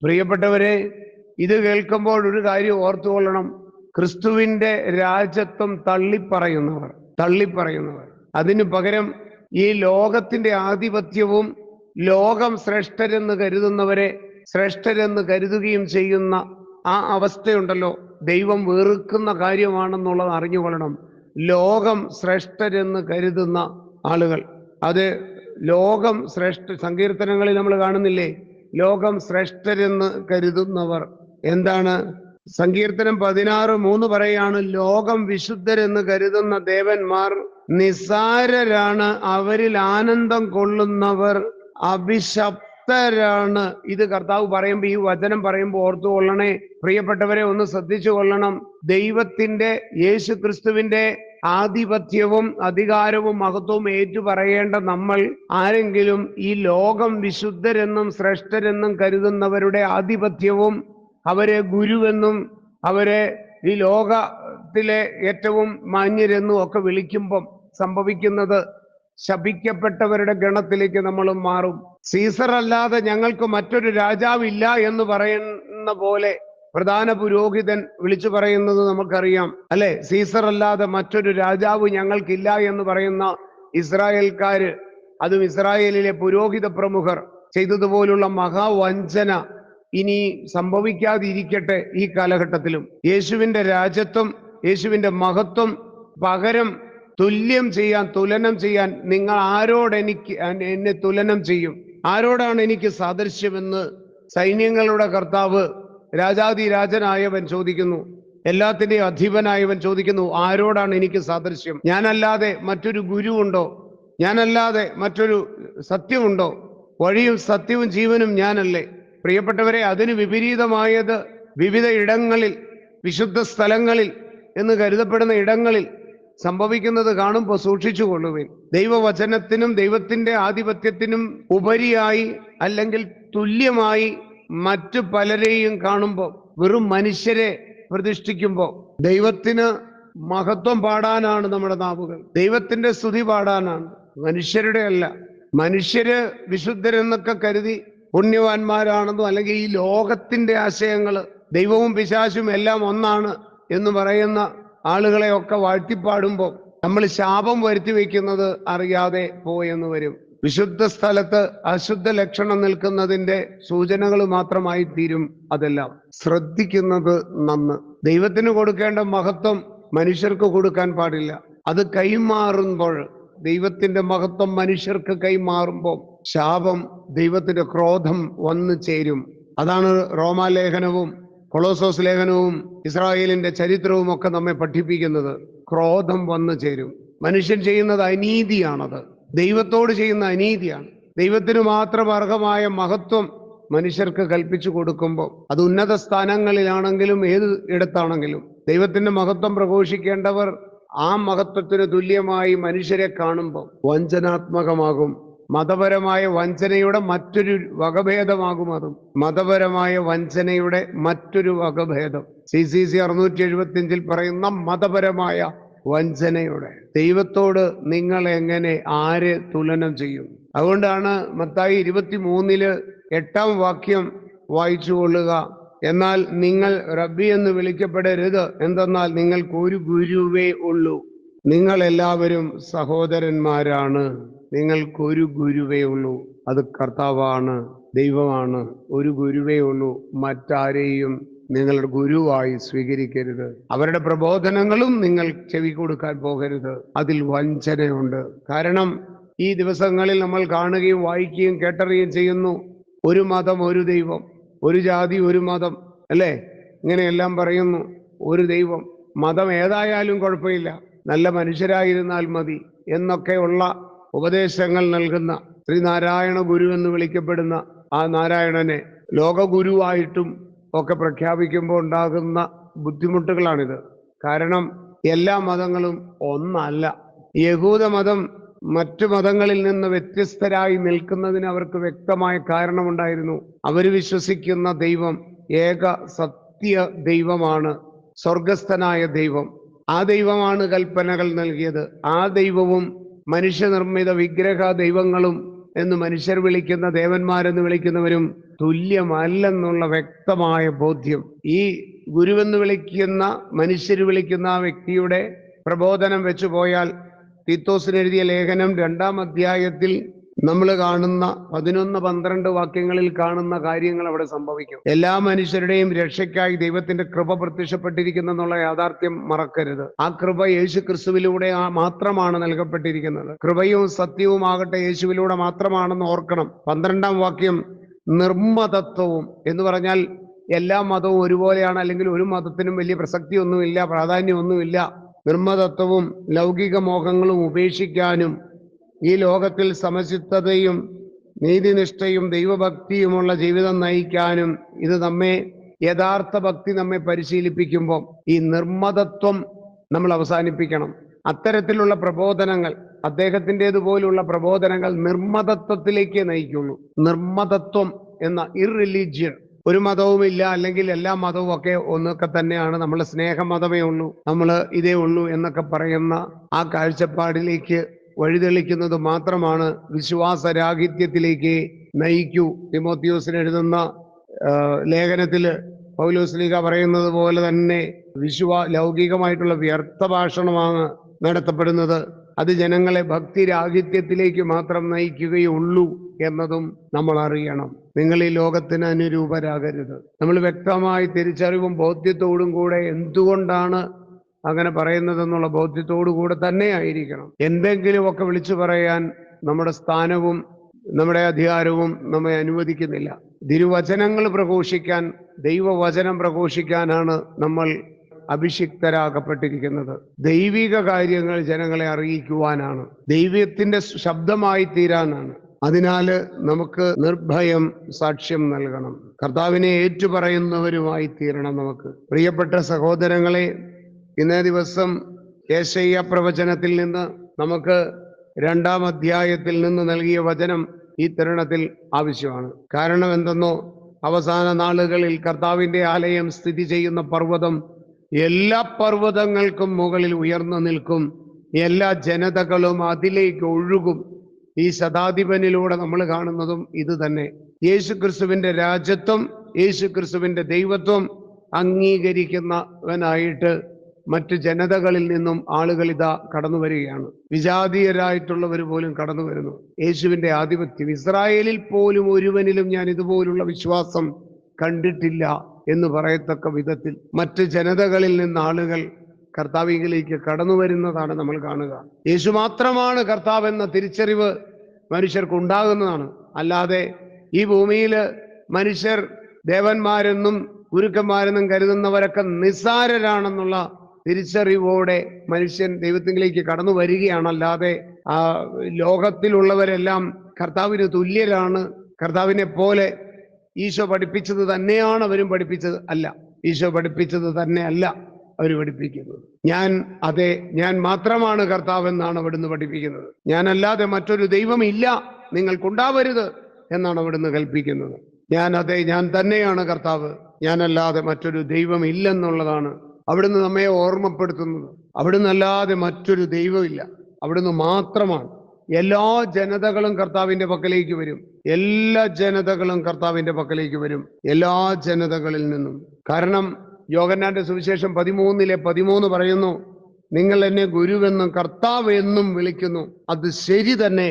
പ്രിയപ്പെട്ടവരെ, ഇത് കേൾക്കുമ്പോൾ ഒരു കാര്യം ഓർത്തുകൊള്ളണം. ക്രിസ്തുവിന്റെ രാജ്യത്വം തള്ളിപ്പറയുന്നവർ അതിനു പകരം ഈ ലോകത്തിന്റെ ആധിപത്യവും ലോകം ശ്രേഷ്ഠരെന്ന് കരുതുന്നവരെ ശ്രേഷ്ഠരെന്ന് കരുതുകയും ചെയ്യുന്ന ആ അവസ്ഥയുണ്ടല്ലോ, ദൈവം വെറുക്കുന്ന കാര്യമാണെന്നുള്ളത് അറിഞ്ഞുകൊള്ളണം. ലോകം ശ്രേഷ്ഠരെന്ന് കരുതുന്ന ആളുകൾ, അത് ലോകം സങ്കീർത്തനങ്ങളിൽ നമ്മൾ കാണുന്നില്ലേ, ലോകം ശ്രേഷ്ഠരെന്ന് കരുതുന്നവർ. എന്താണ് സങ്കീർത്തനം 16:3 പറയാണ്, ലോകം വിശുദ്ധരെന്ന് കരുതുന്ന ദേവന്മാർ നിസ്സാരരാണ്, അവരിൽ ആനന്ദം കൊള്ളുന്നവർ അഭിശപ്തരാണ്. ഇത് കർത്താവ് പറയുമ്പോൾ, ഈ വചനം പറയുമ്പോൾ ഓർത്തുകൊള്ളണേ പ്രിയപ്പെട്ടവരെ, ഒന്ന് ശ്രദ്ധിച്ചു കൊള്ളണം. ദൈവത്തിന്റെ, യേശു ക്രിസ്തുവിന്റെ ആധിപത്യവും അധികാരവും മഹത്വവും ഏറ്റുപറയേണ്ട നമ്മൾ ആരെങ്കിലും ഈ ലോകം വിശുദ്ധരെന്നും ശ്രേഷ്ഠരെന്നും കരുതുന്നവരുടെ ആധിപത്യവും അവരെ ഗുരുവെന്നും അവരെ ഈ ലോകത്തിലെ ഏറ്റവും മാന്യരെന്നും ഒക്കെ വിളിക്കുമ്പം സംഭവിക്കുന്നത് ശപിക്കപ്പെട്ടവരുടെ ഗണത്തിലേക്ക് നമ്മളും മാറും. സീസർ അല്ലാതെ ഞങ്ങൾക്ക് മറ്റൊരു രാജാവില്ല എന്ന് പറയുന്ന പോലെ പ്രധാന പുരോഹിതൻ വിളിച്ചു പറയുന്നത് നമുക്കറിയാം അല്ലെ. സീസർ അല്ലാതെ മറ്റൊരു രാജാവ് ഞങ്ങൾക്കില്ല എന്ന് പറയുന്ന ഇസ്രായേൽക്കാര്, അതും ഇസ്രായേലിലെ പുരോഹിത പ്രമുഖർ ചെയ്തതുപോലുള്ള മഹാവഞ്ചന ഇനി സംഭവിക്കാതിരിക്കട്ടെ. ഈ കാലഘട്ടത്തിലും യേശുവിന്റെ രാജ്യത്വം, യേശുവിന്റെ മഹത്വം പകരം തുലനം ചെയ്യാൻ നിങ്ങൾ എന്നെ തുലനം ചെയ്യും, ആരോടാണ് എനിക്ക് സാദൃശ്യമെന്ന് സൈന്യങ്ങളുടെ കർത്താവ്, രാജാതിരാജനായവൻ ചോദിക്കുന്നു. എല്ലാത്തിന്റെയും അധിപനായവൻ ചോദിക്കുന്നു, ആരോടാണ് എനിക്ക് സാദൃശ്യം? ഞാനല്ലാതെ മറ്റൊരു ഗുരുവുണ്ടോ? ഞാനല്ലാതെ മറ്റൊരു സത്യമുണ്ടോ? വഴിയും സത്യവും ജീവനും ഞാനല്ലേ? പ്രിയപ്പെട്ടവരെ, അതിന് വിപരീതമായത് വിവിധ ഇടങ്ങളിൽ, വിശുദ്ധ സ്ഥലങ്ങളിൽ എന്ന് കരുതപ്പെടുന്ന ഇടങ്ങളിൽ സംഭവിക്കുന്നത് കാണുമ്പോൾ സൂക്ഷിച്ചു കൊള്ളുവിൻ. ദൈവവചനത്തിനും ദൈവത്തിന്റെ ആധിപത്യത്തിനും ഉപരിയായി അല്ലെങ്കിൽ തുല്യമായി മറ്റു പലരെയും കാണുമ്പോൾ, വെറും മനുഷ്യരെ പ്രതിഷ്ഠിക്കുമ്പോൾ, ദൈവത്തിന് മഹത്വം പാടാനാണ് നമ്മുടെ നാവുകൾ, ദൈവത്തിന്റെ സ്തുതി പാടാനാണ്, മനുഷ്യരുടെ അല്ല. മനുഷ്യര് വിശുദ്ധരെന്നൊക്കെ കരുതി പുണ്യവാന്മാരാണെന്നോ അല്ലെങ്കിൽ ഈ ലോകത്തിന്റെ ആശയങ്ങള്, ദൈവവും പിശാചും എല്ലാം ഒന്നാണ് എന്ന് പറയുന്ന ആളുകളെയൊക്കെ വാഴ്ത്തിപ്പാടുമ്പോൾ നമ്മൾ ശാപം വരുത്തി വെക്കുന്നത് അറിയാതെ പോയെന്ന് വരും. വിശുദ്ധ സ്ഥലത്ത് അശുദ്ധ ലക്ഷണം നിൽക്കുന്നതിന്റെ സൂചനകൾ മാത്രമായി തീരും അതെല്ലാം. ശ്രദ്ധിക്കുന്നത് നന്ന്. ദൈവത്തിന് കൊടുക്കേണ്ട മഹത്വം മനുഷ്യർക്ക് കൊടുക്കാൻ പാടില്ല. അത് കൈമാറുമ്പോൾ, ദൈവത്തിന്റെ മഹത്വം മനുഷ്യർക്ക് കൈമാറുമ്പോൾ ശാപം, ദൈവത്തിന്റെ ക്രോധം വന്നു ചേരും. അതാണ് റോമാലേഖനവും കൊളോസോസ് ലേഖനവും ഇസ്രായേലിന്റെ ചരിത്രവും ഒക്കെ നമ്മെ പഠിപ്പിക്കുന്നത്. ക്രോധം വന്നു ചേരും. മനുഷ്യൻ ചെയ്യുന്നത് അനീതിയാണത്, ദൈവത്തോട് ചെയ്യുന്ന അനീതിയാണ്. ദൈവത്തിന് മാത്രം അർഹമായ മഹത്വം മനുഷ്യർക്ക് കൽപ്പിച്ചു കൊടുക്കുമ്പോൾ, അത് ഉന്നത സ്ഥാനങ്ങളിലാണെങ്കിലും ഏത് ഇടത്താണെങ്കിലും, ദൈവത്തിന്റെ മഹത്വം പ്രഘോഷിക്കേണ്ടവർ ആ മഹത്വത്തിന് തുല്യമായി മനുഷ്യരെ കാണുമ്പോൾ വഞ്ചനാത്മകമാകും. മതപരമായ വഞ്ചനയുടെ മറ്റൊരു വകഭേദമാകും. അതും മതപരമായ വഞ്ചനയുടെ മറ്റൊരു വകഭേദം. CCC 675 പറയുന്ന മതപരമായ വഞ്ചനയുടെ. ദൈവത്തോട് നിങ്ങൾ എങ്ങനെ, ആരെ തുലനം ചെയ്യും? അതുകൊണ്ടാണ് മത്തായി 23 8 വാക്യം വായിച്ചു കൊള്ളുക. എന്നാൽ നിങ്ങൾ റബ്ബി എന്ന് വിളിക്കപ്പെടരുത്, എന്തെന്നാൽ നിങ്ങൾക്ക് ഒരു ഗുരുവേ ഉള്ളൂ, നിങ്ങൾ എല്ലാവരും സഹോദരന്മാരാണ്. നിങ്ങൾക്കൊരു ഗുരുവേ ഉള്ളൂ, അത് കർത്താവാണ്, ദൈവമാണ്. ഒരു ഗുരുവേ ഉള്ളൂ, മറ്റാരെയും നിങ്ങളുടെ ഗുരുവായി സ്വീകരിക്കരുത്. അവരുടെ പ്രബോധനങ്ങളും നിങ്ങൾ ചെവി കൊടുക്കാൻ പോകരുത്. അതിൽ വഞ്ചനയുണ്ട്. കാരണം ഈ ദിവസങ്ങളിൽ നമ്മൾ കാണുകയും വായിക്കുകയും കേട്ടറിയുകയും ചെയ്യുന്നു, ഒരു മതം ഒരു ദൈവം, ഒരു ജാതി ഒരു മതം, അല്ലേ? ഇങ്ങനെയെല്ലാം പറയുന്നു. ഒരു ദൈവം, മതം ഏതായാലും കുഴപ്പമില്ല, നല്ല മനുഷ്യരായിരുന്നാൽ മതി എന്നൊക്കെയുള്ള ഉപദേശങ്ങൾ നൽകുന്ന ശ്രീനാരായണ ഗുരു എന്ന് വിളിക്കപ്പെടുന്ന ആ നാരായണനെ ലോകഗുരുവായിട്ടും ഒക്കെ പ്രഖ്യാപിക്കുമ്പോൾ ഉണ്ടാകുന്ന ബുദ്ധിമുട്ടുകളാണിത്. കാരണം എല്ലാ മതങ്ങളും ഒന്നല്ല. യഹൂദ മതം മറ്റു മതങ്ങളിൽ നിന്ന് വ്യത്യസ്തരായി നിൽക്കുന്നതിന് അവർക്ക് വ്യക്തമായ കാരണമുണ്ടായിരുന്നു. അവർ വിശ്വസിക്കുന്ന ദൈവം ഏക സത്യ ദൈവമാണ്, സ്വർഗസ്ഥനായ ദൈവം. ആ ദൈവമാണ് കൽപ്പനകൾ നൽകിയത്. ആ ദൈവവും മനുഷ്യനിർമ്മിത വിഗ്രഹ ദൈവങ്ങളും എന്ന് മനുഷ്യർ വിളിക്കുന്ന, ദേവന്മാരെന്ന് വിളിക്കുന്നവരും തുല്യമല്ലെന്നുള്ള വ്യക്തമായ ബോധ്യം ഈ ഗുരുവെന്ന് വിളിക്കുന്ന, മനുഷ്യർ വിളിക്കുന്ന ആ വ്യക്തിയുടെ പ്രബോധനം വെച്ചു പോയാൽ തീത്തോസിന് എഴുതിയ ലേഖനം 2-ാം അധ്യായത്തിൽ നമ്മൾ കാണുന്ന 11-12 വാക്യങ്ങളിൽ കാണുന്ന കാര്യങ്ങൾ അവിടെ സംഭവിക്കും. എല്ലാ മനുഷ്യരുടെയും രക്ഷയ്ക്കായി ദൈവത്തിന്റെ കൃപ പ്രത്യക്ഷപ്പെട്ടിരിക്കുന്നെന്നുള്ള യാഥാർത്ഥ്യം മറക്കരുത്. ആ കൃപ യേശു ക്രിസ്തുവിലൂടെ മാത്രമാണ് നൽകപ്പെട്ടിരിക്കുന്നത്. കൃപയും സത്യവും ആകട്ടെ യേശുവിലൂടെ മാത്രമാണെന്ന് ഓർക്കണം. 12-ാം വാക്യം നിർമ്മതത്വവും എന്ന് പറഞ്ഞാൽ എല്ലാ മതവും ഒരുപോലെയാണ്, അല്ലെങ്കിൽ ഒരു മതത്തിനും വലിയ പ്രസക്തിയൊന്നുമില്ല, പ്രാധാന്യമൊന്നുമില്ല. നിർമ്മതത്വവും ലൗകിക മോഹങ്ങളും ഉപേക്ഷിക്കാനും ഈ ലോകത്തിൽ സമചിത്തതയും നീതിനിഷ്ഠയും ദൈവഭക്തിയുമുള്ള ജീവിതം നയിക്കാനും ഇത് യഥാർത്ഥ ഭക്തി നമ്മെ പരിശീലിപ്പിക്കുമ്പോൾ ഈ നിർമ്മതത്വം നമ്മൾ അവസാനിപ്പിക്കണം. അത്തരത്തിലുള്ള പ്രബോധനങ്ങൾ, അദ്ദേഹത്തിൻ്റെതുപോലുള്ള പ്രബോധനങ്ങൾ നിർമ്മതത്വത്തിലേക്ക് നയിക്കുള്ളൂ. നിർമ്മതത്വം എന്ന ഇർറിലീജിയൻ, ഒരു മതവുമില്ല, അല്ലെങ്കിൽ എല്ലാ മതവും ഒക്കെ ഒന്നൊക്കെ തന്നെയാണ്, നമ്മൾ സ്നേഹമതമേ ഉള്ളൂ, നമ്മൾ ഇതേ ഉള്ളൂ എന്നൊക്കെ പറയുന്ന ആ കാഴ്ചപ്പാടിലേക്ക് വഴിതെളിക്കുന്നത് മാത്രമാണ് വിശ്വാസരാഹിത്യത്തിലേക്ക് നയിക്കൂ. തിമോത്തിയോസിന് എഴുതുന്ന ലേഖനത്തില് പൗലോസ് ശ്ലീഹ പറയുന്നത് പോലെ തന്നെ ലൗകികമായിട്ടുള്ള വ്യർത്ഥ ഭാഷണമാണ് നടത്തപ്പെടുന്നത്. അത് ജനങ്ങളെ ഭക്തിരാഹിത്യത്തിലേക്ക് മാത്രം നയിക്കുകയുള്ളൂ എന്നതും നമ്മൾ അറിയണം. നിങ്ങൾ ഈ ലോകത്തിന് അനുരൂപരാകരുത്. നമ്മൾ വ്യക്തമായി തിരിച്ചറിവും ബോധ്യത്തോടും കൂടെ എന്തുകൊണ്ടാണ് അങ്ങനെ പറയുന്നതെന്നുള്ള ബോധ്യത്തോടു കൂടെ തന്നെ ആയിരിക്കണം. എന്തെങ്കിലുമൊക്കെ വിളിച്ചു പറയാൻ നമ്മുടെ സ്ഥാനവും നമ്മുടെ അധികാരവും നമ്മെ അനുവദിക്കുന്നില്ല. തിരുവചനങ്ങൾ പ്രഘോഷിക്കാൻ, ദൈവവചനം പ്രഘോഷിക്കാനാണ് നമ്മൾ അഭിഷിക്തരാകപ്പെട്ടിരിക്കുന്നത്. ദൈവിക കാര്യങ്ങൾ ജനങ്ങളെ അറിയിക്കുവാനാണ്, ദൈവത്തിന്റെ ശബ്ദമായി തീരാനാണ്. അതിനാല് നമുക്ക് നിർഭയം സാക്ഷ്യം നൽകണം. കർത്താവിനെ ഏറ്റുപറയുന്നവരുമായി തീരണം നമുക്ക്. പ്രിയപ്പെട്ട സഹോദരങ്ങളെ, ഇന്നേ ദിവസം യേശയ്യ പ്രവചനത്തിൽ നിന്ന് നമുക്ക് 2-ാം അധ്യായത്തിൽ നിന്ന് നൽകിയ വചനം ഈ തരുണത്തിൽ ആവശ്യമാണ്. കാരണം എന്തെന്നോ, അവസാന നാളുകളിൽ കർത്താവിന്റെ ആലയം സ്ഥിതി ചെയ്യുന്ന പർവ്വതം എല്ലാ പർവ്വതങ്ങൾക്കും മുകളിൽ ഉയർന്നു നിൽക്കും, എല്ലാ ജനതകളും അതിലേക്ക് ഒഴുകും. ഈ ശതാധിപനിലൂടെ നമ്മൾ കാണുന്നതും ഇത് തന്നെ. യേശുക്രിസ്തുവിന്റെ രാജ്യത്വം, യേശുക്രിസ്തുവിന്റെ ദൈവത്വം അംഗീകരിക്കുന്നവനായിട്ട് മറ്റു ജനതകളിൽ നിന്നും ആളുകൾ ഇതാ കടന്നു വരികയാണ്. വിജാതീയരായിട്ടുള്ളവർ പോലും കടന്നു വരുന്നു. യേശുവിന്റെ ആധിപത്യം, ഇസ്രായേലിൽ പോലും ഒരുവനിലും ഞാൻ ഇതുപോലുള്ള വിശ്വാസം കണ്ടിട്ടില്ല എന്ന് പറയത്തക്ക വിധത്തിൽ മറ്റ് ജനതകളിൽ നിന്ന് ആളുകൾ കർത്താവിലേക്ക് കടന്നു വരുന്നതാണ് നമ്മൾ കാണുക. യേശു മാത്രമാണ് കർത്താവ് എന്ന തിരിച്ചറിവ് മനുഷ്യർക്ക് ഉണ്ടാകുന്നതാണ്. അല്ലാതെ ഈ ഭൂമിയിൽ മനുഷ്യർ ദേവന്മാരെന്നും ഗുരുക്കന്മാരെന്നും കരുതുന്നവരൊക്കെ നിസ്സാരരാണെന്നുള്ള തിരിച്ചറിവോടെ മനുഷ്യൻ ദൈവത്തിലേക്ക് കടന്നു വരികയാണല്ലാതെ ആ ലോകത്തിലുള്ളവരെല്ലാം കർത്താവിന് തുല്യരാണ്, കർത്താവിനെ പോലെ ഈശോ പഠിപ്പിച്ചത് തന്നെയാണ് അവരും പഠിപ്പിച്ചത് അല്ല. ഈശോ പഠിപ്പിച്ചത് തന്നെ അല്ല അവർ പഠിപ്പിക്കുന്നത്. ഞാൻ മാത്രമാണ് കർത്താവ് എന്നാണ് അവിടുന്ന് പഠിപ്പിക്കുന്നത്. ഞാനല്ലാതെ മറ്റൊരു ദൈവം ഇല്ല, നിങ്ങൾക്കുണ്ടാവരുത് എന്നാണ് അവിടുന്ന് കൽപ്പിക്കുന്നത്. ഞാൻ തന്നെയാണ് കർത്താവ്, ഞാനല്ലാതെ മറ്റൊരു ദൈവം ഇല്ലെന്നുള്ളതാണ് അവിടുന്ന് നമ്മെ ഓർമ്മപ്പെടുത്തുന്നത്. അവിടുന്ന് അല്ലാതെ മറ്റൊരു ദൈവമില്ല, അവിടുന്ന് മാത്രമാണ്. എല്ലാ ജനതകളും കർത്താവിന്റെ പക്കലേക്ക് വരും, എല്ലാ ജനതകളും കർത്താവിന്റെ പക്കലേക്ക് വരും, എല്ലാ ജനതകളിൽ നിന്നും. കാരണം യോഹന്നാന്റെ സുവിശേഷം 13:13 പറയുന്നു, നിങ്ങൾ എന്നെ ഗുരുവെന്നും കർത്താവ് എന്നും വിളിക്കുന്നു, അത് ശരി തന്നെ,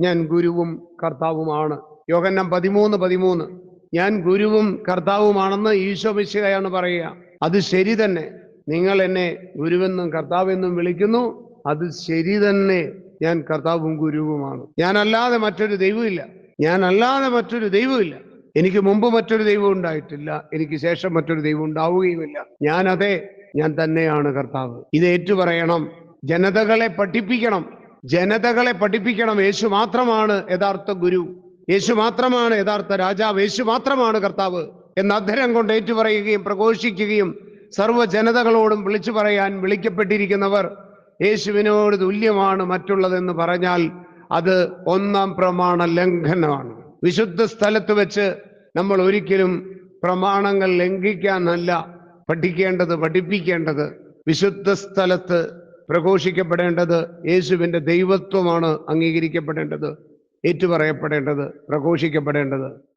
ഞാൻ ഗുരുവും കർത്താവുമാണ്. യോഹന്നാൻ 13:13 ഞാൻ ഗുരുവും കർത്താവുമാണെന്ന് ഈശോ മിശിഹായാണ് പറയുക. അത് ശരി തന്നെ, നിങ്ങൾ എന്നെ ഗുരുവെന്നും കർത്താവെന്നും വിളിക്കുന്നു, അത് ശരി തന്നെ, ഞാൻ കർത്താവും ഗുരുവുമാണ്. ഞാനല്ലാതെ മറ്റൊരു ദൈവമില്ല, ഞാനല്ലാതെ മറ്റൊരു ദൈവമില്ല. എനിക്ക് മുമ്പ് മറ്റൊരു ദൈവം ഉണ്ടായിട്ടില്ല, എനിക്ക് ശേഷം മറ്റൊരു ദൈവം ഉണ്ടാവുകയുമില്ല. ഞാൻ തന്നെയാണ് കർത്താവ്. ഇത് ഏറ്റുപറയണം, ജനതകളെ പഠിപ്പിക്കണം. യേശു മാത്രമാണ് യഥാർത്ഥ ഗുരു, യേശു മാത്രമാണ് യഥാർത്ഥ രാജാവ്, യേശു മാത്രമാണ് കർത്താവ് എന്ന് അധരം കൊണ്ട് ഏറ്റുപറയുകയും പ്രഘോഷിക്കുകയും സർവ്വ ജനതകളോടും വിളിച്ചു പറയാൻ വിളിക്കപ്പെട്ടിരിക്കുന്നവർ യേശുവിനോട് തുല്യമാണ് മറ്റുള്ളതെന്ന് പറഞ്ഞാൽ അത് ഒന്നാം പ്രമാണ ലംഘനമാണ്. വിശുദ്ധ സ്ഥലത്ത് വെച്ച് നമ്മൾ ഒരിക്കലും പ്രമാണങ്ങൾ ലംഘിക്കാനല്ല പഠിപ്പിക്കേണ്ടത്. വിശുദ്ധ സ്ഥലത്ത് പ്രഘോഷിക്കപ്പെടേണ്ടത് യേശുവിന്റെ ദൈവത്വമാണ് അംഗീകരിക്കപ്പെടേണ്ടത്. ഏറ്റുപറയപ്പെടേണ്ടത്, പ്രഘോഷിക്കപ്പെടേണ്ടത്.